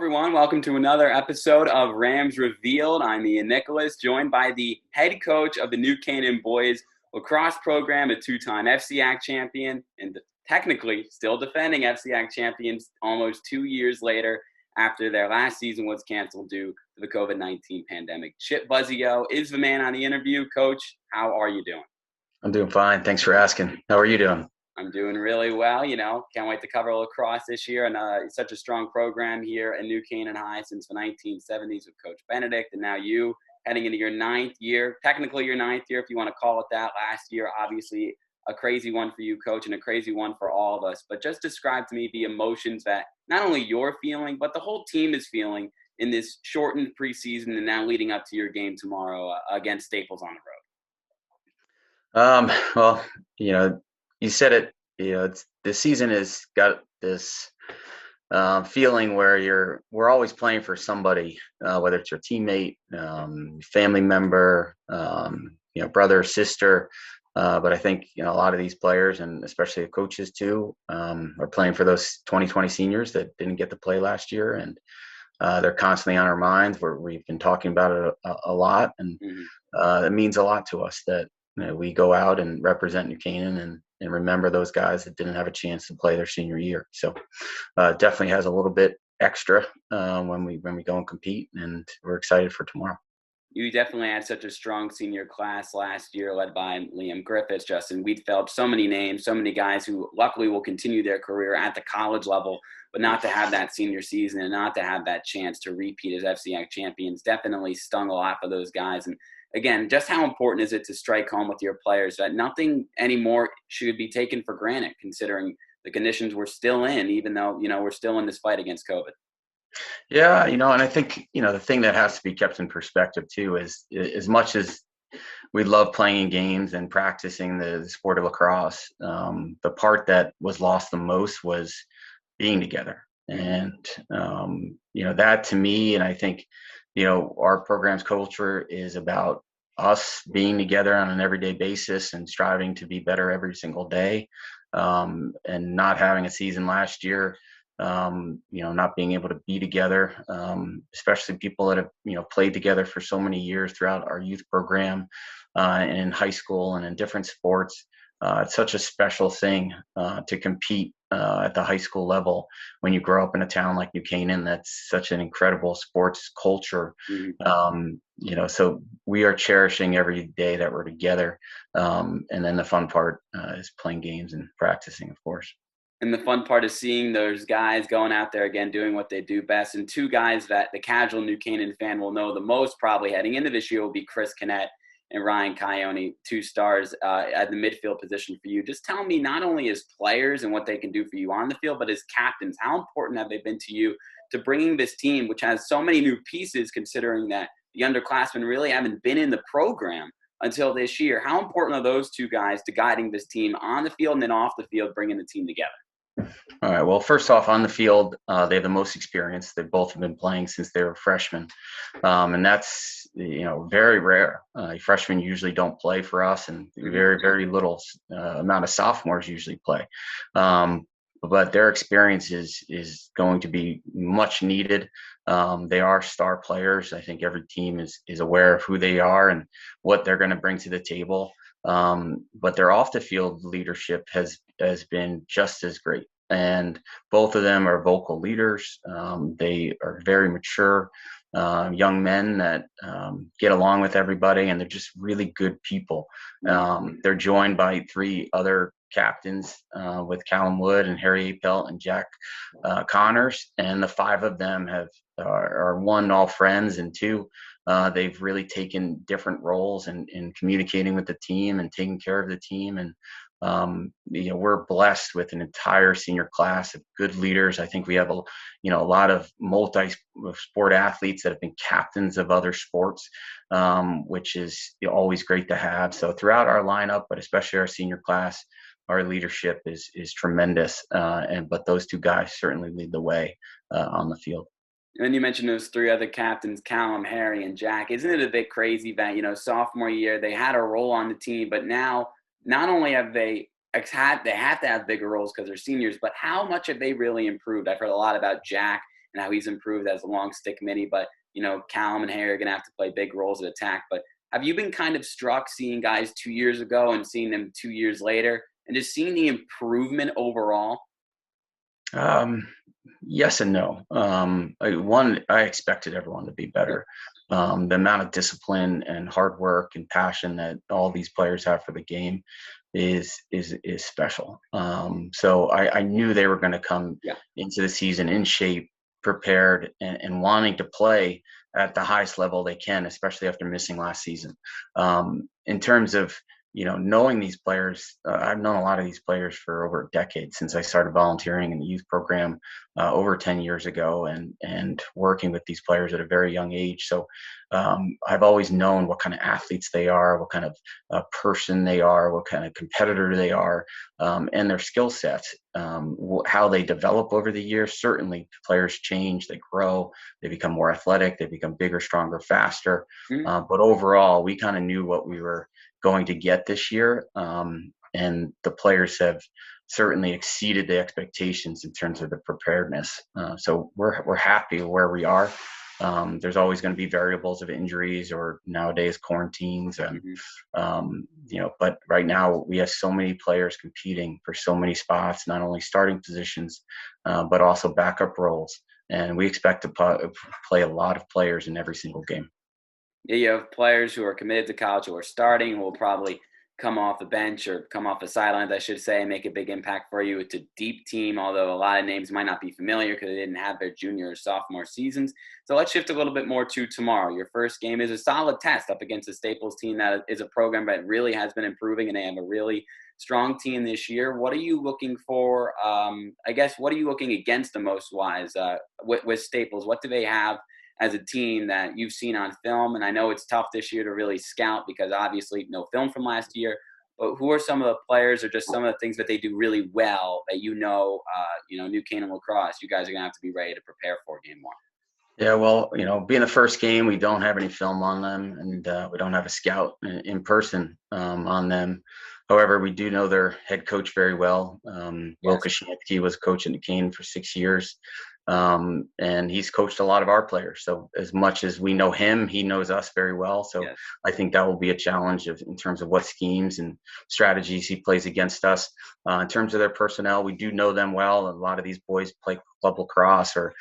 everyone. Welcome to another episode of Rams Revealed. I'm Ian Nicholas, joined by the head coach of the new Canaan boys lacrosse program, a two-time FCAC champion, and technically still defending FCAC champions almost 2 years later after their last season was canceled due to the COVID-19 pandemic. Chip Buzzeo is the man on the interview. Coach, how are you doing? I'm doing fine. Thanks for asking. How are you doing? I'm doing really well. Can't wait to cover lacrosse this year. And it's such a strong program here at New Canaan High since the 1970s with Coach Benedict. And now you heading into your ninth year, technically your ninth year, if you want to call it that. Last year, obviously a crazy one for you, Coach, and a crazy one for all of us. But just describe to me the emotions that not only you're feeling, but the whole team is feeling in this shortened preseason and now leading up to your game tomorrow against Staples on the road. Well, you said it. The season has got this feeling where we're always playing for somebody, whether it's your teammate, family member, brother or sister. But I think a lot of these players, and especially the coaches too, are playing for those 2020 seniors that didn't get to play last year, and they're constantly on our minds. We've been talking about it a lot, and it means a lot to us that we go out and represent New Canaan and remember those guys that didn't have a chance to play their senior year. So definitely has a little bit extra when we go and compete, and we're excited for tomorrow. You definitely had such a strong senior class last year, led by Liam Griffiths, Justin Wiedfeldt, so many names, so many guys who luckily will continue their career at the college level, but not to have that senior season and not to have that chance to repeat as FCAC champions definitely stung a lot for those guys. And again, just how important is it to strike home with your players that nothing anymore should be taken for granted, considering the conditions we're still in, even though, we're still in this fight against COVID. Yeah, and I think, the thing that has to be kept in perspective too is as much as we love playing games and practicing the sport of lacrosse, the part that was lost the most was being together. And, that to me, and I think, our program's culture is about us being together on an everyday basis and striving to be better every single day. And not having a season last year, not being able to be together, especially people that have, played together for so many years throughout our youth program and in high school and in different sports. It's such a special thing to compete at the high school level when you grow up in a town like New Canaan. That's such an incredible sports culture. So we are cherishing every day that we're together. And then the fun part is playing games and practicing, of course. And the fun part is seeing those guys going out there again, doing what they do best. And two guys that the casual New Canaan fan will know the most probably heading into this year will be Chris Canette and Ryan Coyote, two stars at the midfield position for you. Just tell me, not only as players and what they can do for you on the field, but as captains, how important have they been to you to bringing this team, which has so many new pieces, considering that the underclassmen really haven't been in the program until this year? How important are those two guys to guiding this team on the field and then off the field, bringing the team together? All right. Well, first off, on the field, they have the most experience. They both have been playing since they were freshmen, and that's very rare. Freshmen usually don't play for us, and very, very little amount of sophomores usually play. But their experience is going to be much needed. They are star players. I think every team is aware of who they are and what they're going to bring to the table. But their off the field leadership has been just as great. And both of them are vocal leaders. They are very mature young men that get along with everybody, and they're just really good people. They're joined by three other captains with Callum Wood and Harry Apelt and Jack Connors, and the five of them are one, all friends, and two, they've really taken different roles in communicating with the team and taking care of the team. And we're blessed with an entire senior class of good leaders. I think we have a lot of multi-sport athletes that have been captains of other sports, which is always great to have. So throughout our lineup, but especially our senior class, our leadership is tremendous. But those two guys certainly lead the way on the field. And then you mentioned those three other captains, Callum, Harry, and Jack. Isn't it a bit crazy that, sophomore year, they had a role on the team, but now not only have they have to have bigger roles because they're seniors, but how much have they really improved? I've heard a lot about Jack and how he's improved as a long stick mini. But, Callum and Harry are going to have to play big roles at attack. But have you been kind of struck seeing guys 2 years ago and seeing them 2 years later and just seeing the improvement overall? Um, yes and no. I expected everyone to be better. The amount of discipline and hard work and passion that all these players have for the game is special. So I knew they were going to come Yeah. into the season in shape, prepared, and wanting to play at the highest level they can, especially after missing last season. In terms of knowing these players, I've known a lot of these players for over a decade since I started volunteering in the youth program over 10 years ago, and working with these players at a very young age. So I've always known what kind of athletes they are, what kind of person they are, what kind of competitor they are, and their skill sets, how they develop over the years. Certainly, players change, they grow, they become more athletic, they become bigger, stronger, faster. Mm-hmm. But overall, we kind of knew what we were going to get this year, and the players have certainly exceeded the expectations in terms of the preparedness. So we're happy where we are. There's always going to be variables of injuries or nowadays quarantines, and but right now we have so many players competing for so many spots, not only starting positions, but also backup roles. And we expect to play a lot of players in every single game. Yeah, you have players who are committed to college who are starting, who will probably come off the bench or come off the sidelines, I should say, and make a big impact for you. It's a deep team, although a lot of names might not be familiar because they didn't have their junior or sophomore seasons. So let's shift a little bit more to tomorrow. Your first game is a solid test up against the Staples team that is a program that really has been improving, and they have a really strong team this year. What are you looking for? What are you looking against the most wise with Staples? What do they have as a team that you've seen on film? And I know it's tough this year to really scout because obviously no film from last year, but who are some of the players or just some of the things that they do really well that New Canaan Lacrosse, you guys are going to have to be ready to prepare for game one? Yeah, well, being the first game, we don't have any film on them, and we don't have a scout in person on them. However, we do know their head coach very well. Will Yes. Kashansky was coaching Canaan for 6 years, and he's coached a lot of our players. So as much as we know him, he knows us very well. So Yes. I think that will be a challenge in terms of what schemes and strategies he plays against us. In terms of their personnel, we do know them well. A lot of these boys play club lacrosse or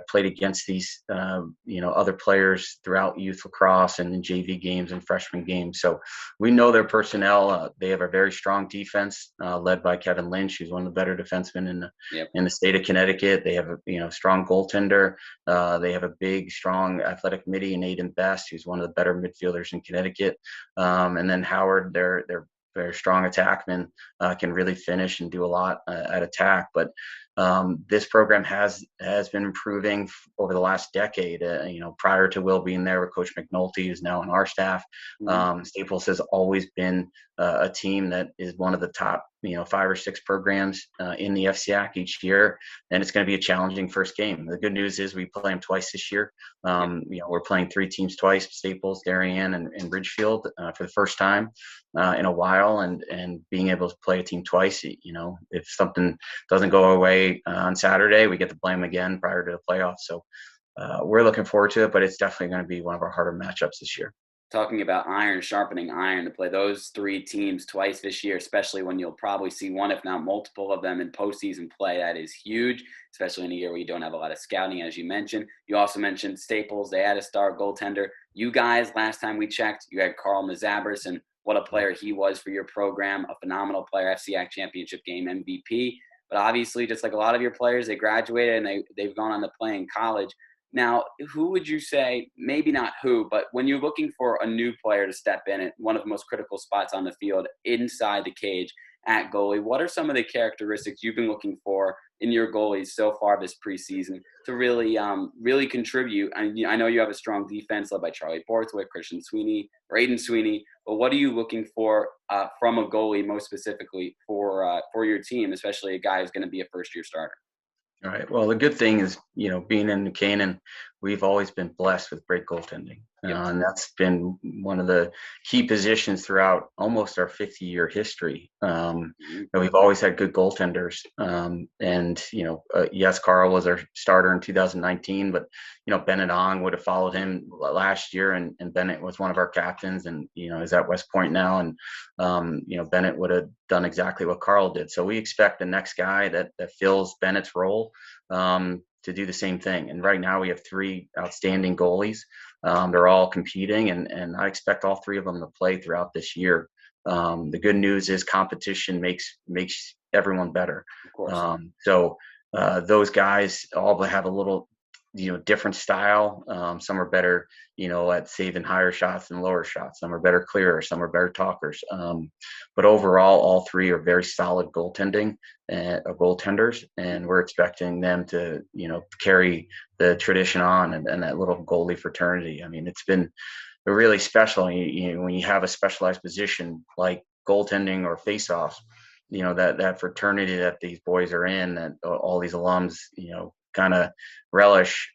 played against these other players throughout youth lacrosse and in JV games and freshman games. So we know their personnel. They have a very strong defense led by Kevin Lynch, who's one of the better defensemen in the state of Connecticut. They have a strong goaltender. They have a big, strong athletic midi in Aiden Best, who's one of the better midfielders in Connecticut. And then Howard, their very strong attackman, can really finish and do a lot at attack. But this program has been improving over the last decade. Prior to Will being there with Coach McNulty, who's now on our staff, Staples has always been a team that is one of the top 5 or 6 programs in the FCAC each year, and it's going to be a challenging first game. The good news is we play them twice this year. We're playing 3 teams twice: Staples, Darien, and Ridgefield for the first time in a while, and being able to play a team twice. If something doesn't go our way on Saturday, we get to play them again prior to the playoffs. So we're looking forward to it, but it's definitely going to be one of our harder matchups this year. Talking about iron, sharpening iron, to play those 3 teams twice this year, especially when you'll probably see one, if not multiple of them in postseason play, that is huge, especially in a year where you don't have a lot of scouting, as you mentioned. You also mentioned Staples. They had a star goaltender. You guys, last time we checked, you had Carl Mazabris, and what a player he was for your program, a phenomenal player, FCAC championship game MVP. But obviously, just like a lot of your players, they graduated and they've gone on to play in college. Now, who would you say, maybe not who, but when you're looking for a new player to step in at one of the most critical spots on the field inside the cage at goalie, what are some of the characteristics you've been looking for in your goalies so far this preseason to really contribute? I know you have a strong defense led by Charlie Borthwick, Christian Sweeney, or Aiden Sweeney, but what are you looking for from a goalie most specifically for your team, especially a guy who's going to be a first-year starter? All right. Well, the good thing is, being in Canaan, we've always been blessed with great goaltending. Yep. And that's been one of the key positions throughout almost our 50-year history. We've always had good goaltenders. And, yes, Carl was our starter in 2019, but, Bennett Ong would have followed him last year, and Bennett was one of our captains and, is at West Point now. And, Bennett would have done exactly what Carl did. So we expect the next guy that fills Bennett's role to do the same thing. And right now we have 3 outstanding goalies. They're all competing, and I expect all 3 of them to play throughout this year. The good news is competition makes everyone better. Of course. So those guys all have a little, different style. Some are better, at saving higher shots than lower shots. Some are better clearers. Some are better talkers. But overall, all 3 are very solid goaltenders, and we're expecting them to, carry the tradition on and that little goalie fraternity. I mean, it's been really special. When you have a specialized position like goaltending or faceoffs, that fraternity that these boys are in, that all these alums, kind of relish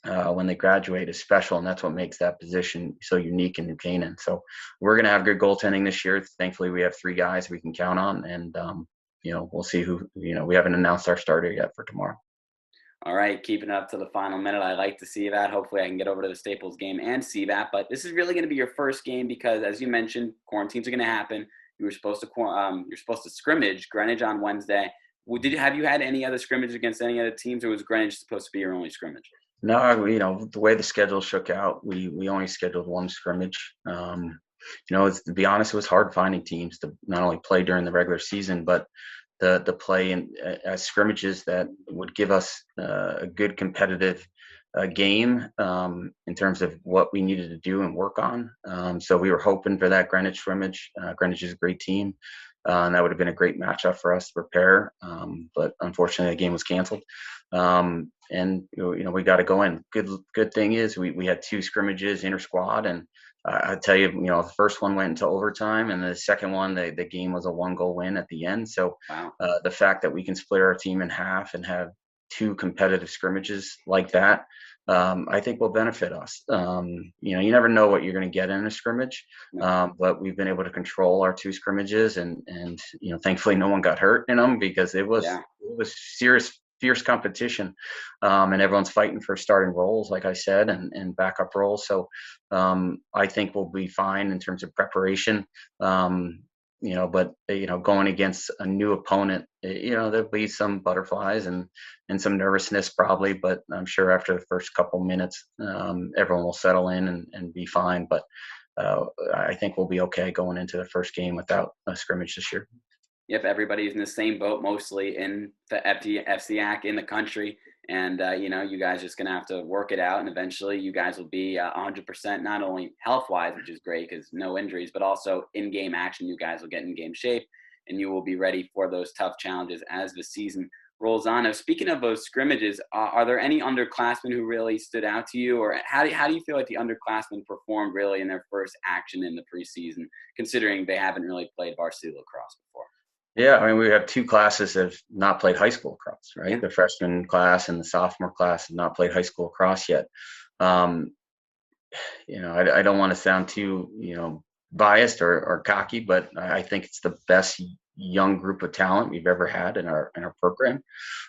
when they graduate is special, and that's what makes that position so unique in New Canaan. So we're going to have good goaltending this year. Thankfully, we have 3 guys we can count on, and we'll see who. We haven't announced our starter yet for tomorrow. All right, keeping up to the final minute. I like to see that. Hopefully, I can get over to the Staples game and see that. But this is really going to be your first game because, as you mentioned, quarantines are going to happen. You're supposed to scrimmage Greenwich on Wednesday. Have you had any other scrimmage against any other teams, or was Greenwich supposed to be your only scrimmage? No, the way the schedule shook out, we only scheduled 1 scrimmage. To be honest, it was hard finding teams to not only play during the regular season, but the play as scrimmages that would give us a good competitive game in terms of what we needed to do and work on. So we were hoping for that Greenwich scrimmage. Greenwich is a great team. And that would have been a great matchup for us to prepare. But unfortunately, the game was canceled. And we got to go in. Good thing is we had 2 scrimmages inter squad, and I tell you, the first one went into overtime, and the second one, the game was a 1-goal win at the end. So wow. The fact that we can split our team in half and have 2 competitive scrimmages like that, I think will benefit us. You never know what you're going to get in a scrimmage, but we've been able to control our 2 scrimmages, and thankfully no one got hurt in them because it was serious, fierce competition, and everyone's fighting for starting roles, like I said, and backup roles. So I think we'll be fine in terms of preparation. But going against a new opponent, there'll be some butterflies and some nervousness probably, but I'm sure after the first couple minutes, everyone will settle in and be fine. But I think we'll be okay going into the first game without a scrimmage this year. Yep, everybody's in the same boat, mostly in the FCAC in the country. And, you guys are just going to have to work it out. And eventually you guys will be 100%, not only health-wise, which is great because no injuries, but also in-game action. You guys will get in-game shape, and you will be ready for those tough challenges as the season rolls on. Now, speaking of those scrimmages, are there any underclassmen who really stood out to you? Or how do you feel like the underclassmen performed really in their first action in the preseason, considering they haven't really played varsity lacrosse before? Yeah, I mean, we have 2 classes that have not played high school lacrosse, right? Yeah. The freshman class and the sophomore class have not played high school lacrosse yet. I don't want to sound too, biased or cocky, but I think it's the best young group of talent we've ever had in our program.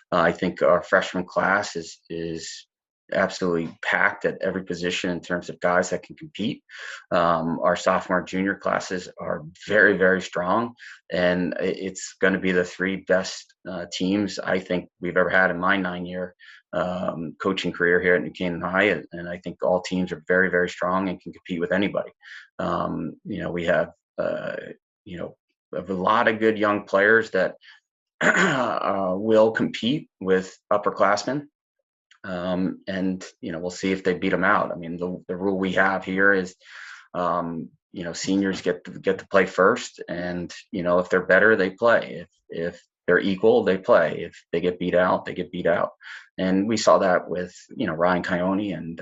I think our freshman class is absolutely packed at every position in terms of guys that can compete. Our sophomore junior classes are very, very strong, and it's going to be the 3 best teams I think we've ever had in my 9-year coaching career here at New Canaan High. And I think all teams are very, very strong and can compete with anybody. We have a lot of good young players that will compete with upperclassmen. And we'll see if they beat them out. I mean, the rule we have here is, seniors get to play first, and if they're better, they play. If they're equal, they play. If they get beat out, they get beat out. And we saw that with Ryan Coyote and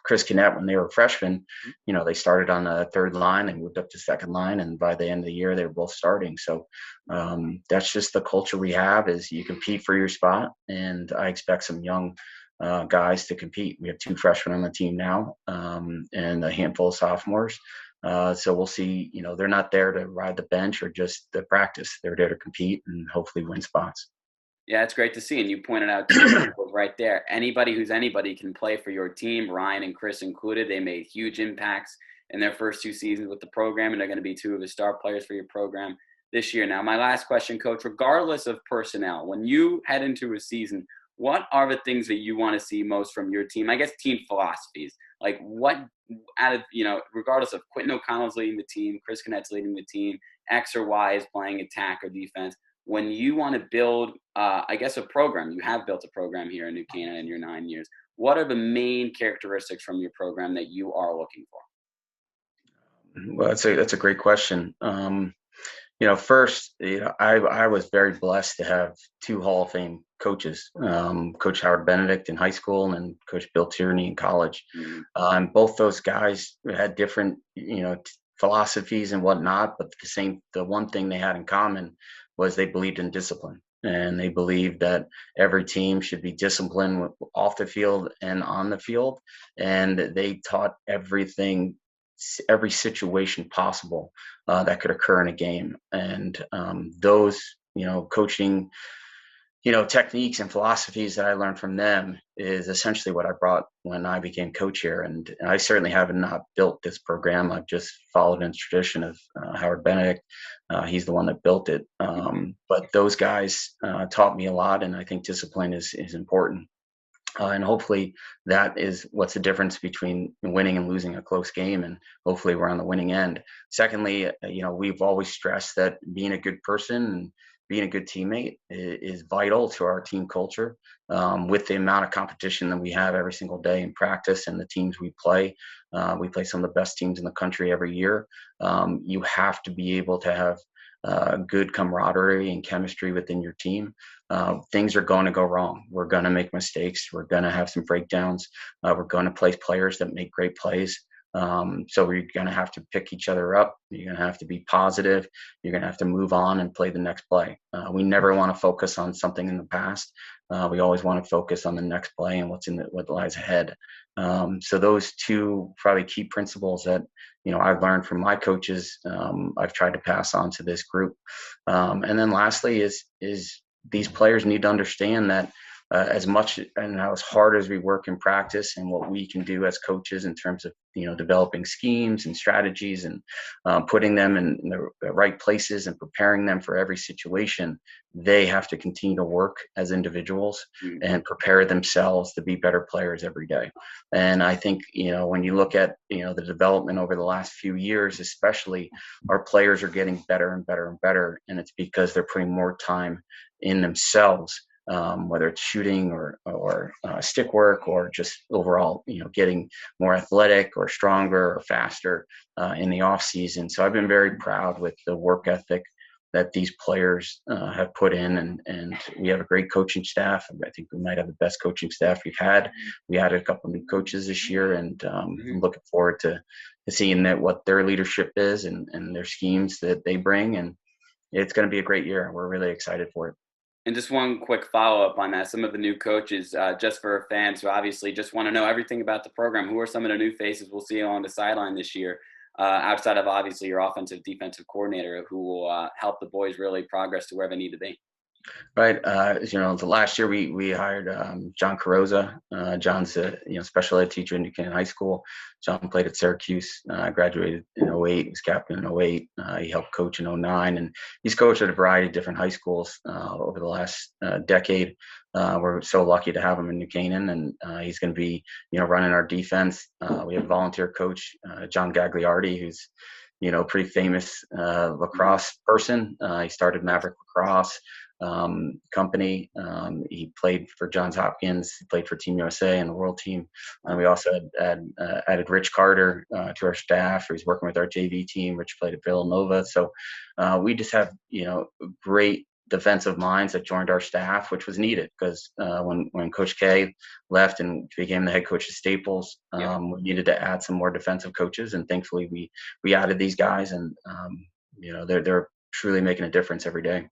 Chris Canett when they were freshmen. They started on the 3rd line and moved up to 2nd line, and by the end of the year, they were both starting. So that's just the culture we have: is you compete for your spot, and I expect some young guys to compete. We have 2 freshmen on the team now, and a handful of sophomores. So we'll see. They're not there to ride the bench or just to practice. They're there to compete and hopefully win spots. Yeah, it's great to see. And you pointed out 2 examples right there. Anybody who's anybody can play for your team, Ryan and Chris included. They made huge impacts in their first 2 seasons with the program, and they're going to be 2 of the star players for your program this year. Now, my last question, Coach, regardless of personnel, when you head into a season, what are the things that you want to see most from your team? I guess team philosophies. Like what out of, regardless of Quentin O'Connell's leading the team, Chris Kinnett's leading the team, X or Y is playing attack or defense. When you want to build, I guess, a program, you have built a program here in New Canaan in your 9 years. What are the main characteristics from your program that you are looking for? Well, that's a great question. First, I was very blessed to have 2 Hall of Fame coaches, Coach Howard Benedict in high school and Coach Bill Tierney in college. Mm-hmm. Both those guys had different, philosophies and whatnot, but the one thing they had in common was they believed in discipline. And they believed that every team should be disciplined off the field and on the field. And they taught every situation possible that could occur in a game. And those, coaching, techniques and philosophies that I learned from them is essentially what I brought when I became coach here. And I certainly have not built this program. I've just followed in the tradition of Howard Benedict. He's the one that built it. But those guys taught me a lot, and I think discipline is important. And hopefully that is what's the difference between winning and losing a close game. And hopefully we're on the winning end. Secondly, we've always stressed that being a good person and being a good teammate is vital to our team culture. With the amount of competition that we have every single day in practice and the teams we play some of the best teams in the country every year. You have to be able to have good camaraderie and chemistry within your team. Things are going to go wrong. We're going to make mistakes. We're going to have some breakdowns. We're going to play players that make great plays. So we're going to have to pick each other up. You're going to have to be positive. You're going to have to move on and play the next play. We never want to focus on something in the past. We always want to focus on the next play and what lies ahead. So those 2 probably key principles that I've learned from my coaches, I've tried to pass on to this group. And then lastly is these players need to understand that as much and as hard as we work in practice and what we can do as coaches in terms of developing schemes and strategies and putting them in the right places and preparing them for every situation, they have to continue to work as individuals and prepare themselves to be better players every day. And I think when you look at the development over the last few years, especially, our players are getting better and better and better, and it's because they're putting more time in themselves. Whether it's shooting or stick work or just overall, getting more athletic or stronger or faster in the off season. So I've been very proud with the work ethic that these players have put in, and we have a great coaching staff. I think we might have the best coaching staff we've had. We added a couple of new coaches this year, and I'm looking forward to seeing what their leadership is and their schemes that they bring. And it's going to be a great year. We're really excited for it. And just one quick follow-up on that. Some of the new coaches, just for fans who obviously just want to know everything about the program, who are some of the new faces we'll see on the sideline this year, outside of obviously your offensive defensive coordinator, who will help the boys really progress to where they need to be? Right. The last year we hired John Carrozza. John's a special ed teacher in New Canaan High School. John played at Syracuse, graduated in 08, was captain in 08. He helped coach in 09, and he's coached at a variety of different high schools over the last decade. We're so lucky to have him in New Canaan, and he's going to be running our defense. We have a volunteer coach, John Gagliardi, who's pretty famous lacrosse person. He started Maverick Lacrosse company. He played for Johns Hopkins. He played for Team USA and the World Team. We also added Rich Carter to our staff. He's working with our JV team. Rich played at Villanova. So we just have great defensive minds that joined our staff, which was needed because when Coach K left and became the head coach of Staples, we needed to add some more defensive coaches, and thankfully we added these guys, and they're truly making a difference every day.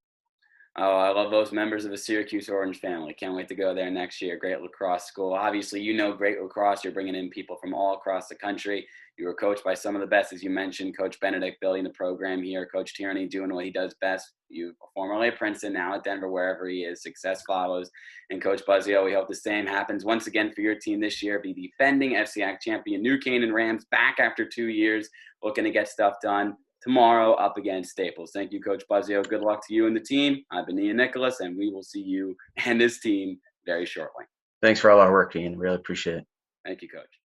Oh, I love those members of the Syracuse Orange family. Can't wait to go there next year. Great lacrosse school. Obviously, you know great lacrosse. You're bringing in people from all across the country. You were coached by some of the best, as you mentioned, Coach Benedict building the program here, Coach Tierney doing what he does best. You formerly at Princeton, now at Denver, wherever he is. Success follows. And Coach Buzzeo, we hope the same happens once again for your team this year. Be defending FCAC champion New Canaan Rams back after 2 years, looking to get stuff done tomorrow up against Staples. Thank you, Coach Buzzeo. Good luck to you and the team. I've been Ian Nicholas, and we will see you and this team very shortly. Thanks for all our work, Ian. Really appreciate it. Thank you, Coach.